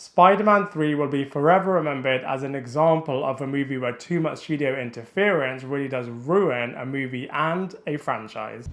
Spider-Man 3 will be forever remembered as an example of a movie where too much studio interference really does ruin a movie and a franchise.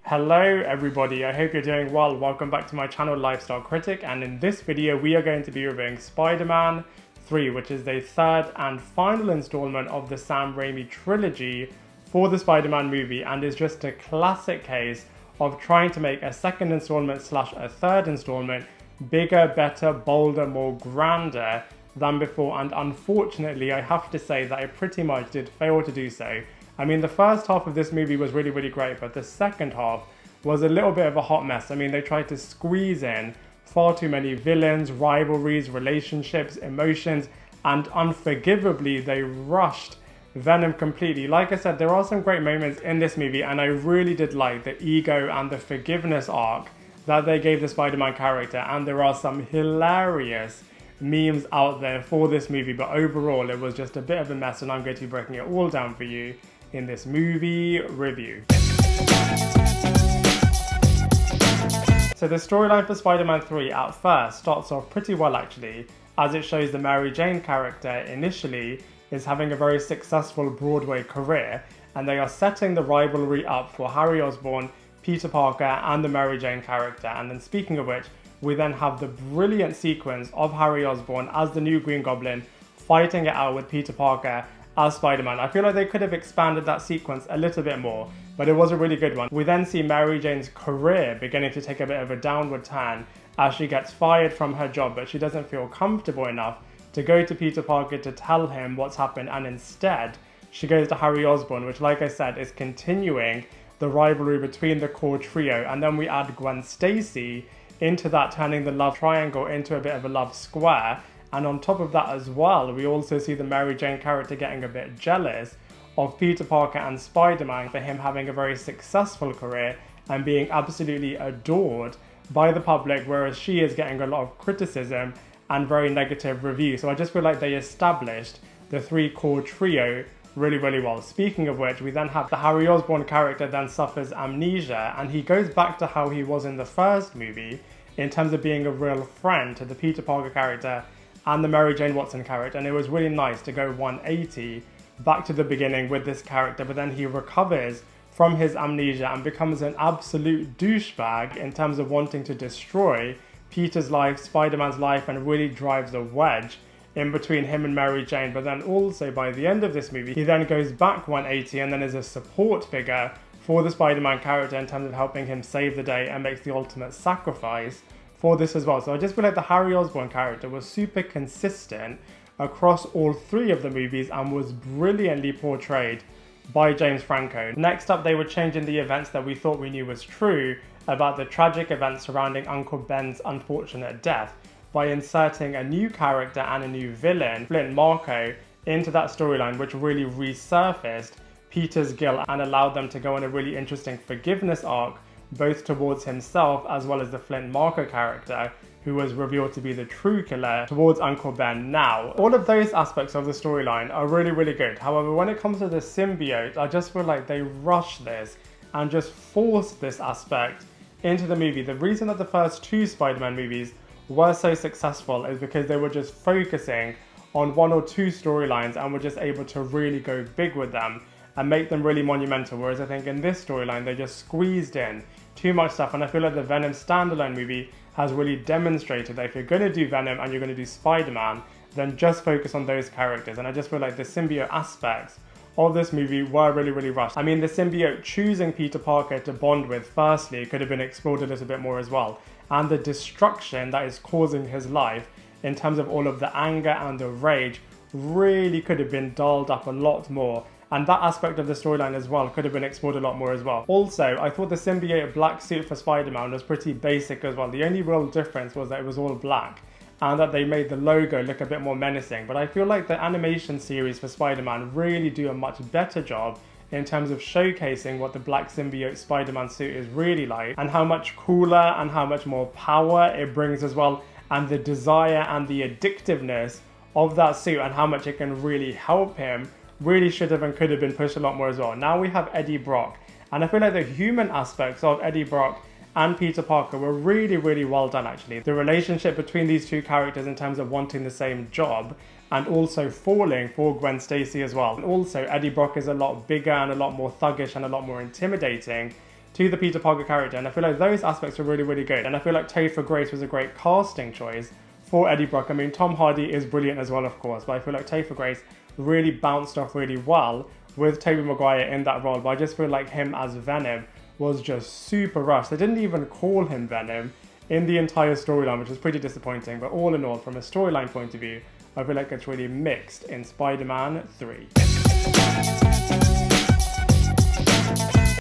Hello everybody, I hope you're doing well. Welcome back to my channel Lifestyle Critic, and in this video we are going to be reviewing Spider-Man 3, which is the third and final installment of the Sam Raimi trilogy for the Spider-Man movie, and is just a classic case of trying to make a second installment slash a third installment bigger, better, bolder, more grander than before, and unfortunately I have to say that it pretty much did fail to do so. I mean, the first half of this movie was really great, but the second half was a little bit of a hot mess. I mean, they tried to squeeze in far too many villains, rivalries, relationships, emotions, and unforgivably they rushed Venom completely. Like I said, there are some great moments in this movie, and I really did like the ego and the forgiveness arc that they gave the Spider-Man character, and there are some hilarious memes out there for this movie, but overall it was just a bit of a mess, and I'm going to be breaking it all down for you in this movie review. So the storyline for Spider-Man 3 at first starts off pretty well actually, as it shows the Mary Jane character initially is having a very successful Broadway career, and they are setting the rivalry up for Harry Osborn, Peter Parker, and the Mary Jane character. And then speaking of which, we then have the brilliant sequence of Harry Osborn as the new Green Goblin fighting it out with Peter Parker as Spider-Man. I feel like they could have expanded that sequence a little bit more, but it was a really good one. We then see Mary Jane's career beginning to take a bit of a downward turn as she gets fired from her job, but she doesn't feel comfortable enough to go to Peter Parker to tell him what's happened, and instead she goes to Harry Osborn, which, like I said, is continuing the rivalry between the core trio. And then we add Gwen Stacy into that, turning the love triangle into a bit of a love square. And on top of that as well, we also see the Mary Jane character getting a bit jealous of Peter Parker and Spider-Man for him having a very successful career and being absolutely adored by the public, whereas she is getting a lot of criticism and very negative reviews. So I just feel like they established the three core trio really well. Speaking of which, we then have the Harry Osborn character then suffers amnesia, and he goes back to how he was in the first movie in terms of being a real friend to the Peter Parker character and the Mary Jane Watson character. And it was really nice to go 180 back to the beginning with this character, but then he recovers from his amnesia and becomes an absolute douchebag in terms of wanting to destroy Peter's life, Spider-Man's life, and really drives a wedge in between him and Mary Jane. But then also by the end of this movie, he then goes back 180 and then is a support figure for the Spider-Man character in terms of helping him save the day and makes the ultimate sacrifice for this as well. So I just feel like the Harry Osborn character was super consistent across all three of the movies and was brilliantly portrayed by James Franco. Next up, they were changing the events that we thought we knew was true about the tragic events surrounding Uncle Ben's unfortunate death by inserting a new character and a new villain, Flint Marco, into that storyline, which really resurfaced Peter's guilt and allowed them to go on a really interesting forgiveness arc, both towards himself as well as the Flint Marco character, who was revealed to be the true killer, towards Uncle Ben. Now, all of those aspects of the storyline are really good. However, when it comes to the symbiote, I just feel like they rushed this and just forced this aspect into the movie. The reason that the first two Spider-Man movies were so successful is because they were just focusing on one or two storylines and were just able to really go big with them and make them really monumental, whereas I think in this storyline they just squeezed in too much stuff. And I feel like the Venom standalone movie has really demonstrated that if you're going to do Venom and you're going to do Spider-Man, then just focus on those characters. And I just feel like the symbiote aspects of this movie were really rushed. I mean, the symbiote choosing Peter Parker to bond with firstly could have been explored a little bit more as well, and the destruction that is causing his life in terms of all of the anger and the rage really could have been dialed up a lot more, and that aspect of the storyline as well could have been explored a lot more as well. Also, I thought the symbiote black suit for Spider-Man was pretty basic as well. The only real difference was that it was all black and that they made the logo look a bit more menacing. But I feel like the animation series for Spider-Man really do a much better job in terms of showcasing what the black symbiote Spider-Man suit is really like, and how much cooler and how much more power it brings as well, and the desire and the addictiveness of that suit and how much it can really help him really should have and could have been pushed a lot more as well. Now we have Eddie Brock And I feel like the human aspects of Eddie Brock and Peter Parker were really, really well done actually. The relationship between these two characters in terms of wanting the same job and also falling for Gwen Stacy as well. And also Eddie Brock is a lot bigger and a lot more thuggish and a lot more intimidating to the Peter Parker character, and I feel like those aspects were really, really good. And I feel like Topher Grace was a great casting choice for Eddie Brock. I mean, Tom Hardy is brilliant as well, of course, but I feel like Topher Grace really bounced off really well with Tobey Maguire in that role, but I just feel like him as Venom was just super rushed. They didn't even call him Venom in the entire storyline, which is pretty disappointing, but all in all, from a storyline point of view, I feel like it's really mixed in Spider-Man 3.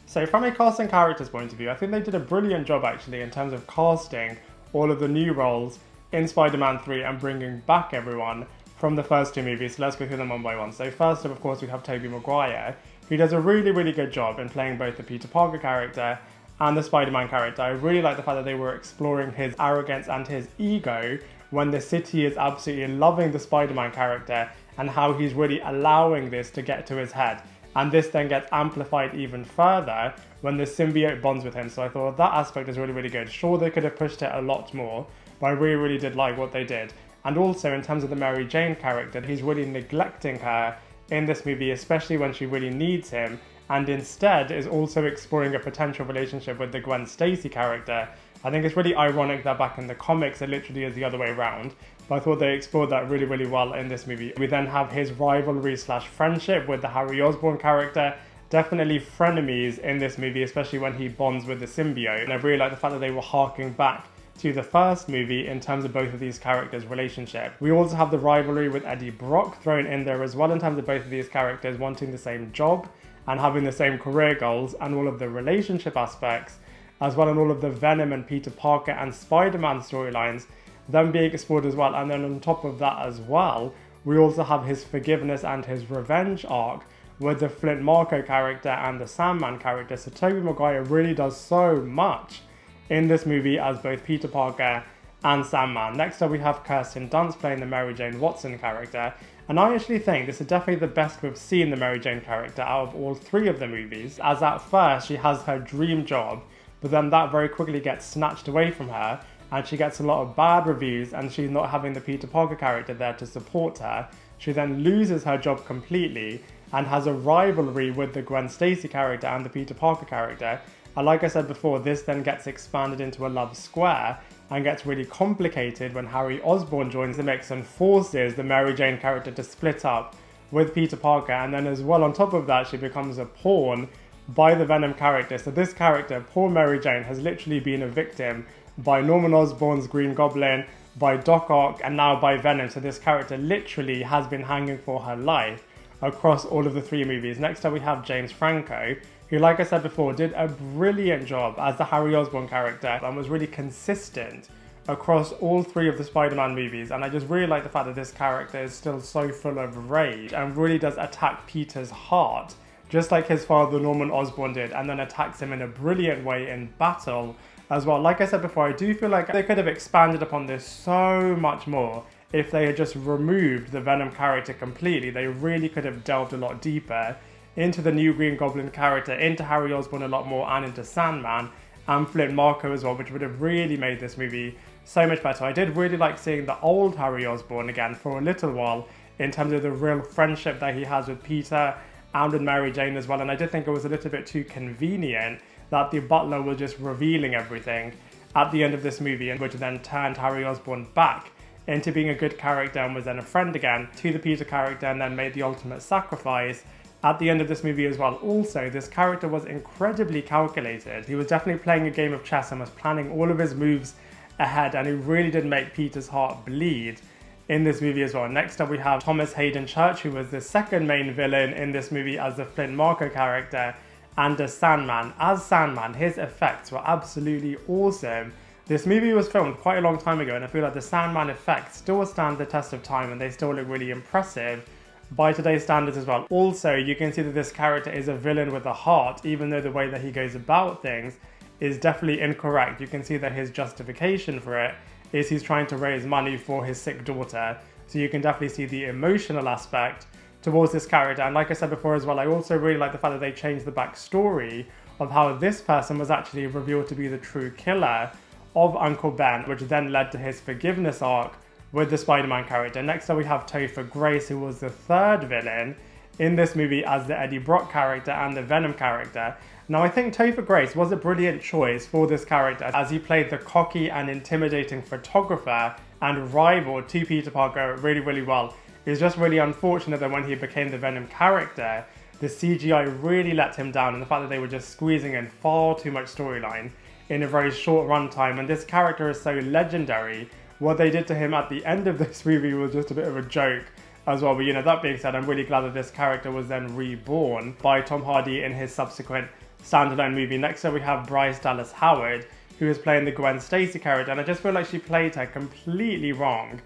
So from a cast and characters point of view, I think they did a brilliant job actually in terms of casting all of the new roles in Spider-Man 3 and bringing back everyone from the first two movies. So let's go through them one by one. So first up, of course, we have Tobey Maguire, who does a really, really good job in playing both the Peter Parker character and the Spider-Man character. I really like the fact that they were exploring his arrogance and his ego when the city is absolutely loving the Spider-Man character and how he's really allowing this to get to his head. And this then gets amplified even further when the symbiote bonds with him. So I thought that aspect is really, really good. Sure, they could have pushed it a lot more, but I really, really did like what they did. And also in terms of the Mary Jane character, he's really neglecting her in this movie, especially when she really needs him, and instead is also exploring a potential relationship with the Gwen Stacy character. I think it's really ironic that back in the comics it literally is the other way around, but I thought they explored that really, really well in this movie. We then have his rivalry / friendship with the Harry Osborn character. Definitely frenemies in this movie, especially when he bonds with the symbiote. And I really like the fact that they were harking back to the first movie in terms of both of these characters' relationship. We also have the rivalry with Eddie Brock thrown in there as well in terms of both of these characters wanting the same job and having the same career goals, and all of the relationship aspects, as well as all of the Venom and Peter Parker and Spider-Man storylines, them being explored as well. And then on top of that as well, we also have his forgiveness and his revenge arc with the Flint Marco character and the Sandman character. So Tobey Maguire really does so much in this movie as both Peter Parker and Sandman. Next up we have Kirsten Dunst playing the Mary Jane Watson character, and I actually think this is definitely the best we've seen the Mary Jane character out of all three of the movies, as at first she has her dream job, but then that very quickly gets snatched away from her and she gets a lot of bad reviews and she's not having the Peter Parker character there to support her. She then loses her job completely and has a rivalry with the Gwen Stacy character and the Peter Parker character. And like I said before, this then gets expanded into a love square and gets really complicated when Harry Osborn joins the mix and forces the Mary Jane character to split up with Peter Parker. And then as well on top of that, she becomes a pawn by the Venom character. So this character, poor Mary Jane, has literally been a victim by Norman Osborn's Green Goblin, by Doc Ock, and now by Venom. So this character literally has been hanging for her life across all of the three movies. Next up we have James Franco, who, like I said before, did a brilliant job as the Harry Osborn character and was really consistent across all three of the Spider-Man movies. And I just really like the fact that this character is still so full of rage and really does attack Peter's heart, just like his father Norman Osborn did, and then attacks him in a brilliant way in battle as well. Like I said before, I do feel like they could have expanded upon this so much more if they had just removed the Venom character completely. They really could have delved a lot deeper into the new Green Goblin character, into Harry Osborn a lot more, and into Sandman and Flint Marco as well, which would have really made this movie so much better. I did really like seeing the old Harry Osborn again for a little while in terms of the real friendship that he has with Peter and with Mary Jane as well. And I did think it was a little bit too convenient that the butler was just revealing everything at the end of this movie, which then turned Harry Osborn back into being a good character and was then a friend again to the Peter character, and then made the ultimate sacrifice at the end of this movie as well. Also, this character was incredibly calculated. He was definitely playing a game of chess and was planning all of his moves ahead, and he really did make Peter's heart bleed in this movie as well. Next up we have Thomas Haden Church, who was the second main villain in this movie as the Flint Marco character and as Sandman. As Sandman, his effects were absolutely awesome. This movie was filmed quite a long time ago, and I feel like the Sandman effects still stand the test of time and they still look really impressive by today's standards as well. Also, you can see that this character is a villain with a heart, even though the way that he goes about things is definitely incorrect. You can see that his justification for it is he's trying to raise money for his sick daughter. So you can definitely see the emotional aspect towards this character. And like I said before as well, I also really like the fact that they changed the backstory of how this person was actually revealed to be the true killer of Uncle Ben, which then led to his forgiveness arc with the Spider-Man character. Next up we have Topher Grace, who was the third villain in this movie as the Eddie Brock character and the Venom character. Now I think Topher Grace was a brilliant choice for this character as he played the cocky and intimidating photographer and rival to Peter Parker really, really well. It's just really unfortunate that when he became the Venom character, the CGI really let him down, and the fact that they were just squeezing in far too much storyline in a very short runtime. And this character is so legendary. What they did to him at the end of this movie was just a bit of a joke as well. But you know, that being said, I'm really glad that this character was then reborn by Tom Hardy in his subsequent standalone movie. Next up we have Bryce Dallas Howard, who is playing the Gwen Stacy character, and I just feel like she played her completely wrong.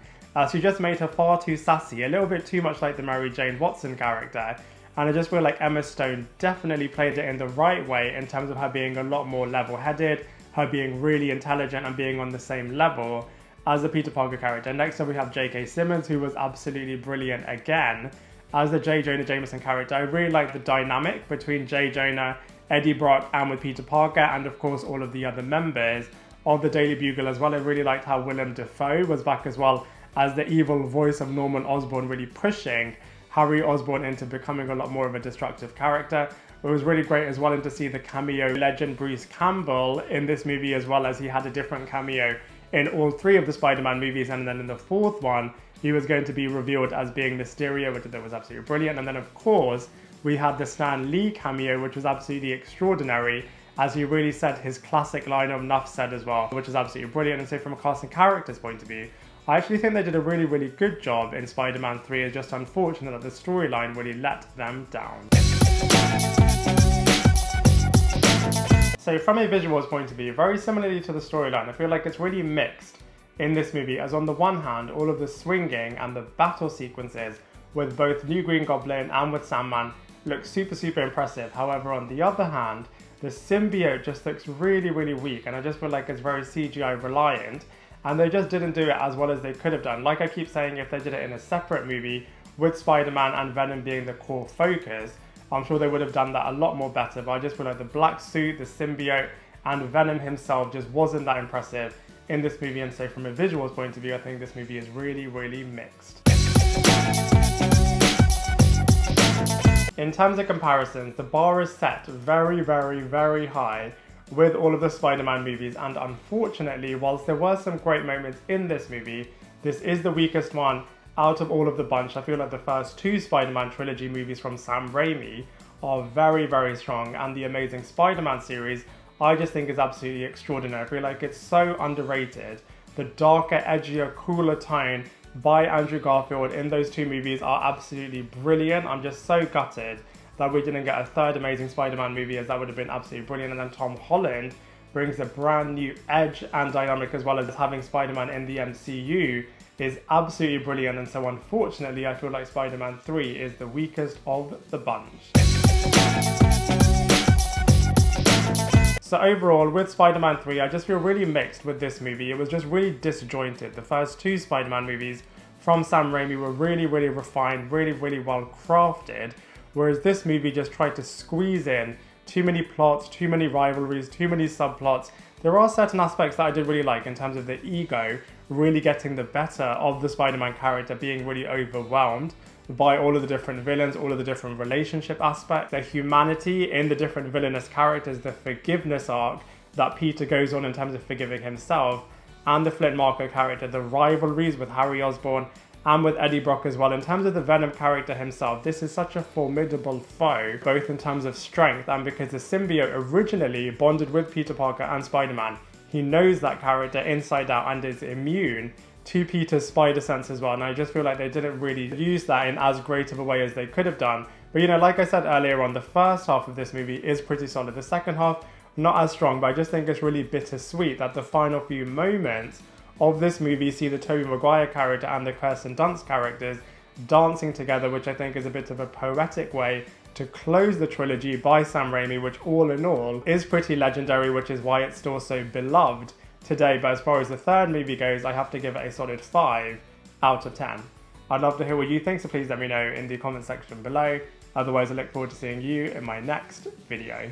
She just made her far too sassy, a little bit too much like the Mary Jane Watson character. And I just feel like Emma Stone definitely played it in the right way in terms of her being a lot more level-headed, her being really intelligent and being on the same level as the Peter Parker character. Next up we have J.K. Simmons, who was absolutely brilliant again as the J. Jonah Jameson character. I really like the dynamic between J. Jonah, Eddie Brock and with Peter Parker, and of course all of the other members of the Daily Bugle as well. I really liked how Willem Dafoe was back as well as the evil voice of Norman Osborn, really pushing Harry Osborn into becoming a lot more of a destructive character. It was really great as well, and to see the cameo legend Bruce Campbell in this movie, as well as he had a different cameo in all three of the Spider-Man movies, and then in the fourth one he was going to be revealed as being Mysterio, which was absolutely brilliant. And then of course we had the Stan Lee cameo, which was absolutely extraordinary, as he really said his classic line of "Nuff said" as well, which was absolutely brilliant. And so from a cast and characters point of view, I actually think they did a really, really good job in Spider-Man 3. It's just unfortunate that the storyline really let them down. So from a visuals point of view, very similarly to the storyline, I feel like it's really mixed in this movie, as on the one hand, all of the swinging and the battle sequences with both New Green Goblin and with Sandman look super, super impressive. However, on the other hand, the symbiote just looks really, really weak, and I just feel like it's very CGI reliant, and they just didn't do it as well as they could have done. Like I keep saying, if they did it in a separate movie with Spider-Man and Venom being the core focus, I'm sure they would have done that a lot more better. But I just feel like the black suit, the symbiote, and Venom himself just wasn't that impressive in this movie. And so from a visuals point of view, I think this movie is really, really mixed. In terms of comparisons, the bar is set very, very, very high with all of the Spider-Man movies, and unfortunately, whilst there were some great moments in this movie, this is the weakest one out of all of the bunch. I feel like the first two Spider-Man trilogy movies from Sam Raimi are very, very strong, and the Amazing Spider-Man series I just think is absolutely extraordinary. I feel like it's so underrated. The darker, edgier, cooler tone by Andrew Garfield in those two movies are absolutely brilliant. I'm just so gutted that we didn't get a third Amazing Spider-Man movie, as that would have been absolutely brilliant. And then Tom Holland brings a brand new edge and dynamic, as well as having Spider-Man in the MCU is absolutely brilliant. And so unfortunately, I feel like Spider-Man 3 is the weakest of the bunch. So overall, with Spider-Man 3, I just feel really mixed with this movie. It was just really disjointed. The first two Spider-Man movies from Sam Raimi were really, really refined, really, really well crafted, whereas this movie just tried to squeeze in too many plots, too many rivalries, too many subplots. There are certain aspects that I did really like in terms of the ego really getting the better of the Spider-Man character, being really overwhelmed by all of the different villains, all of the different relationship aspects, the humanity in the different villainous characters, the forgiveness arc that Peter goes on in terms of forgiving himself, and the Flint Marco character, the rivalries with Harry Osborn and with Eddie Brock as well. In terms of the Venom character himself, this is such a formidable foe, both in terms of strength and because the symbiote originally bonded with Peter Parker and Spider-Man. He knows that character inside out and is immune to Peter's spider sense as well, and I just feel like they didn't really use that in as great of a way as they could have done. But you know, like I said earlier on, the first half of this movie is pretty solid. The second half, not as strong, but I just think it's really bittersweet that the final few moments of this movie see the Tobey Maguire character and the Kirsten Dunst characters dancing together, which I think is a bit of a poetic way to close the trilogy by Sam Raimi, which all in all is pretty legendary, which is why it's still so beloved today. But as far as the third movie goes, I have to give it a solid 5 out of 10. I'd love to hear what you think, so please let me know in the comment section below. Otherwise, I look forward to seeing you in my next video.